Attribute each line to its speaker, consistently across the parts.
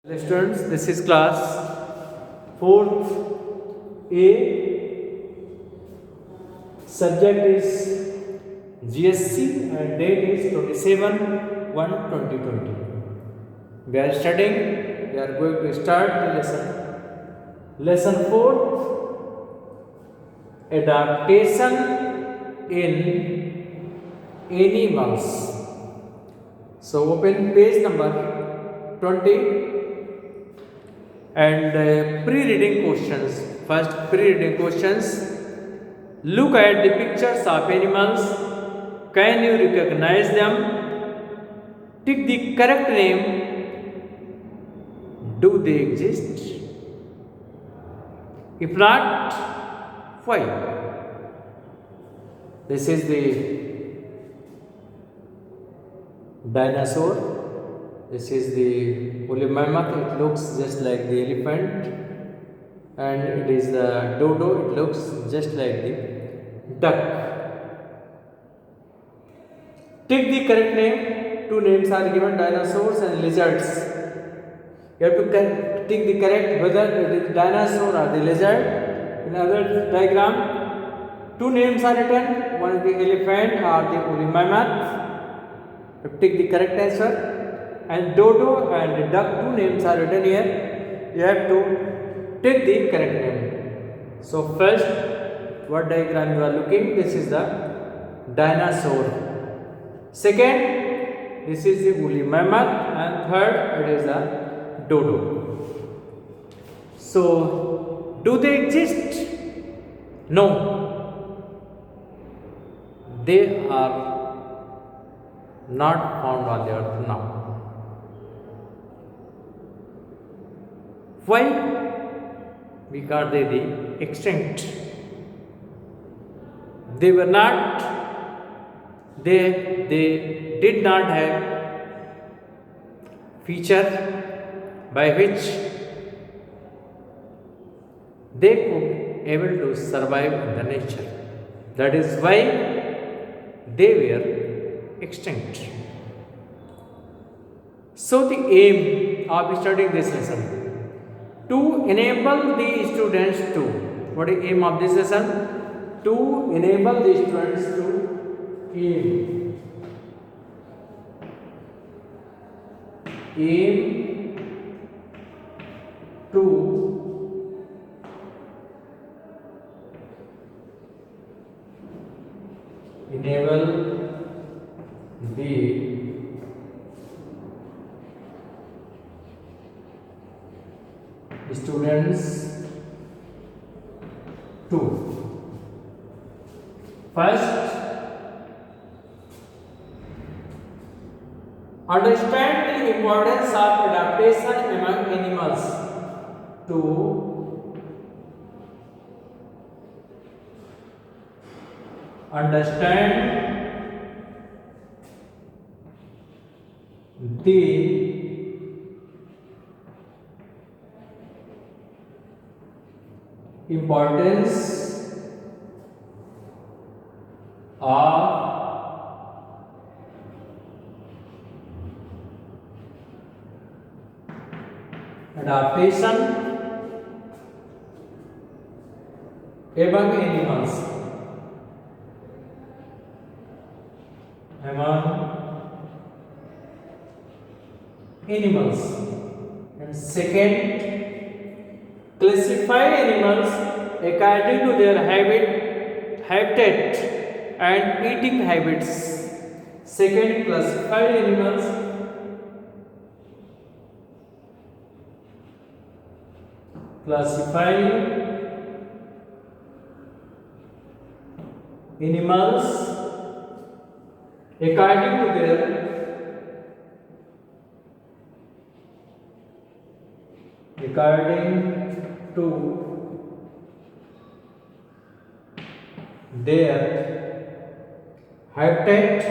Speaker 1: Hello students, this is class 4th A. Subject is GSC and date is 27/1/2020. We are studying, we are going to start the lesson. Lesson 4th, Adaptation in Animals. So open page number 20 and pre-reading questions. First, pre-reading questions. Look at the pictures of animals. Can you recognize them? Tick the correct name. Do they exist? If not, why? This is the dinosaur. This is the woolly mammoth. It looks just like the elephant, and it is the dodo. It looks just like the duck. Take the correct name. Two names are given: dinosaurs and lizards. You have to take the correct whether it is dinosaur or the lizard. In other diagram, two names are written. One is the elephant or the woolly mammoth. You have to take the correct answer. And dodo and duck, two names are written here. You have to take the correct name. So first, what diagram you are looking? This is the dinosaur. Second, this is the woolly mammoth, and third, it is the dodo. So, do they exist? No. They are not found on the earth now. Why? Because they are extinct. They were not, they did not have feature by which they could able to survive in the nature. That is why they were extinct. So the aim of studying this lesson, to enable the students to, what is the aim of this lesson? To enable the students to aim to enable the students to first understand the importance of adaptation among animals. To understand the importance of adaptation among animals. And second, classify animals according to their habitat and eating habits. Second, classify animals according to their habitat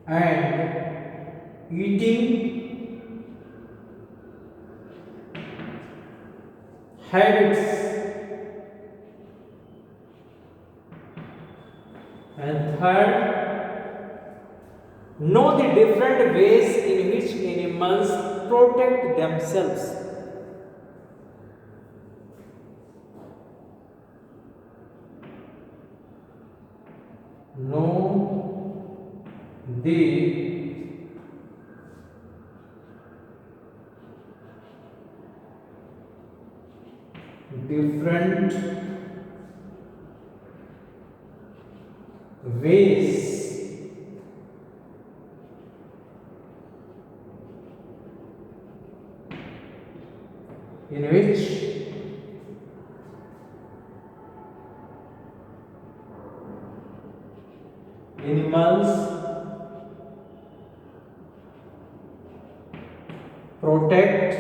Speaker 1: and eating habits. And third, know the different ways in which animals protect themselves. Know the different ways in which animals protect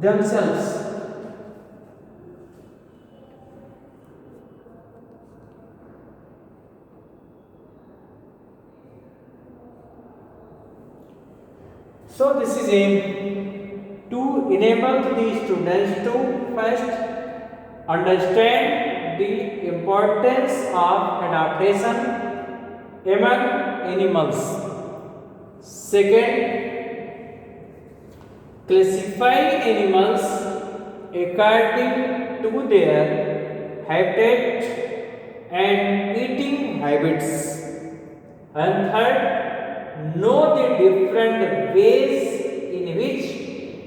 Speaker 1: themselves. So this is aim to enable the students to first understand the importance of adaptation among animals. Second, classify animals according to their habitat and eating habits. And third, know the different ways in which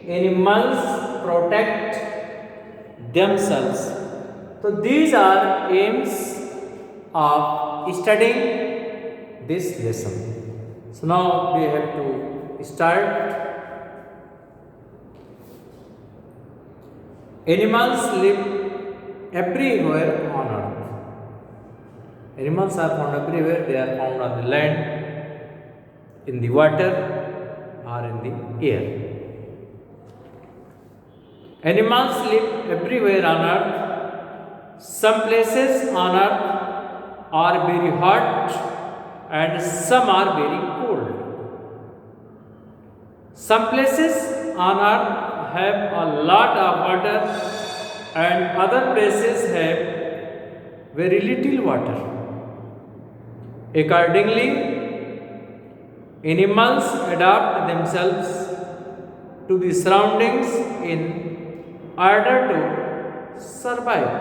Speaker 1: animals protect themselves. So these are aims of studying this lesson. So now we have to start. Animals live everywhere on earth. Animals are found everywhere. They are found on the land, in the water, or in the air. Animals live everywhere on earth. Some places on earth are very hot and some are very cold. Some places on earth have a lot of water and other places have very little water. Accordingly, animals adapt themselves to the surroundings in order to survive.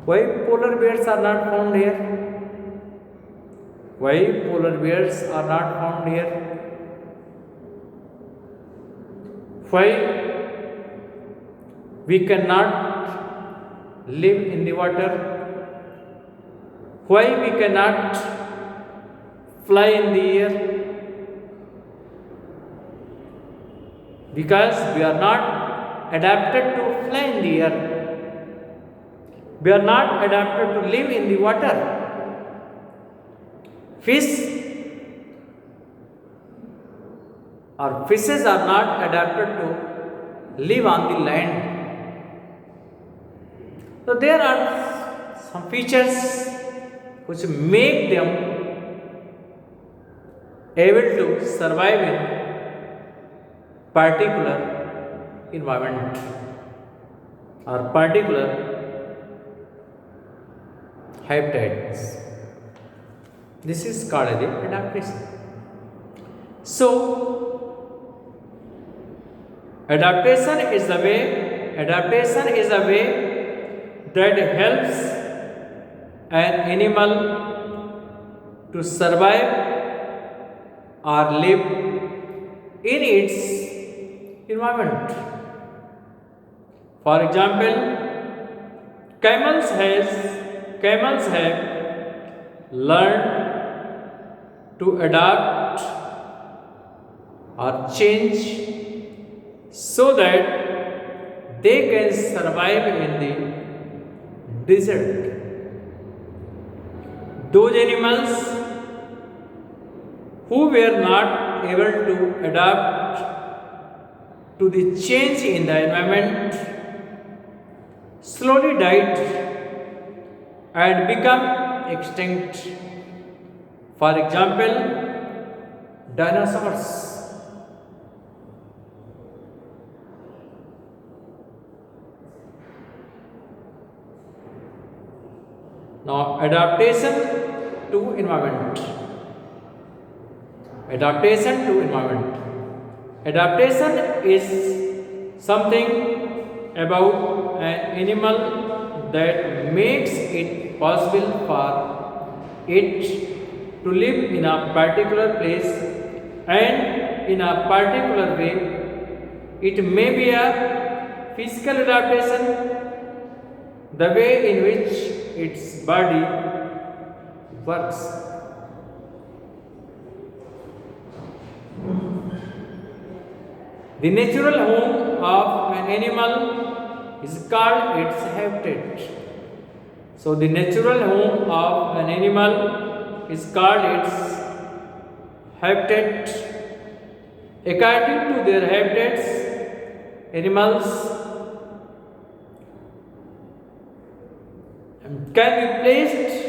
Speaker 1: Why polar bears are not found here? Why polar bears are not found here? Why we cannot live in the water? Why we cannot fly in the air? Because we are not adapted to fly in the air. We are not adapted to live in the water. Fishes are not adapted to live on the land. So there are some features which make them able to survive in particular environment or particular habitats. This is called as adaptation. So adaptation is a way that helps an animal to survive or live in its environment. For example, camels have learned to adapt or change so that they can survive in the desert. Those animals who were not able to adapt to the change in the environment slowly died and become extinct. For example, dinosaurs. Now, adaptation to environment. Adaptation to environment. Adaptation is something about an animal that makes it possible for it to live in a particular place and in a particular way. It may be a physical adaptation, the way in which its body works. The natural home of an animal is called its habitat. So, the natural home of an animal is called its habitat. According to their habitats, animals can be placed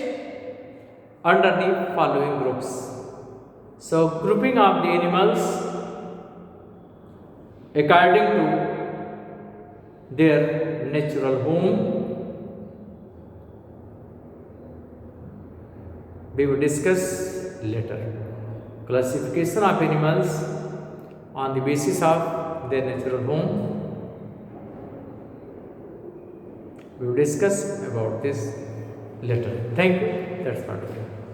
Speaker 1: under the following groups. So, grouping of the animals according to their natural home, we will discuss later. Classification of animals on the basis of their natural home, we will discuss about this later. Thank you. That's part of it.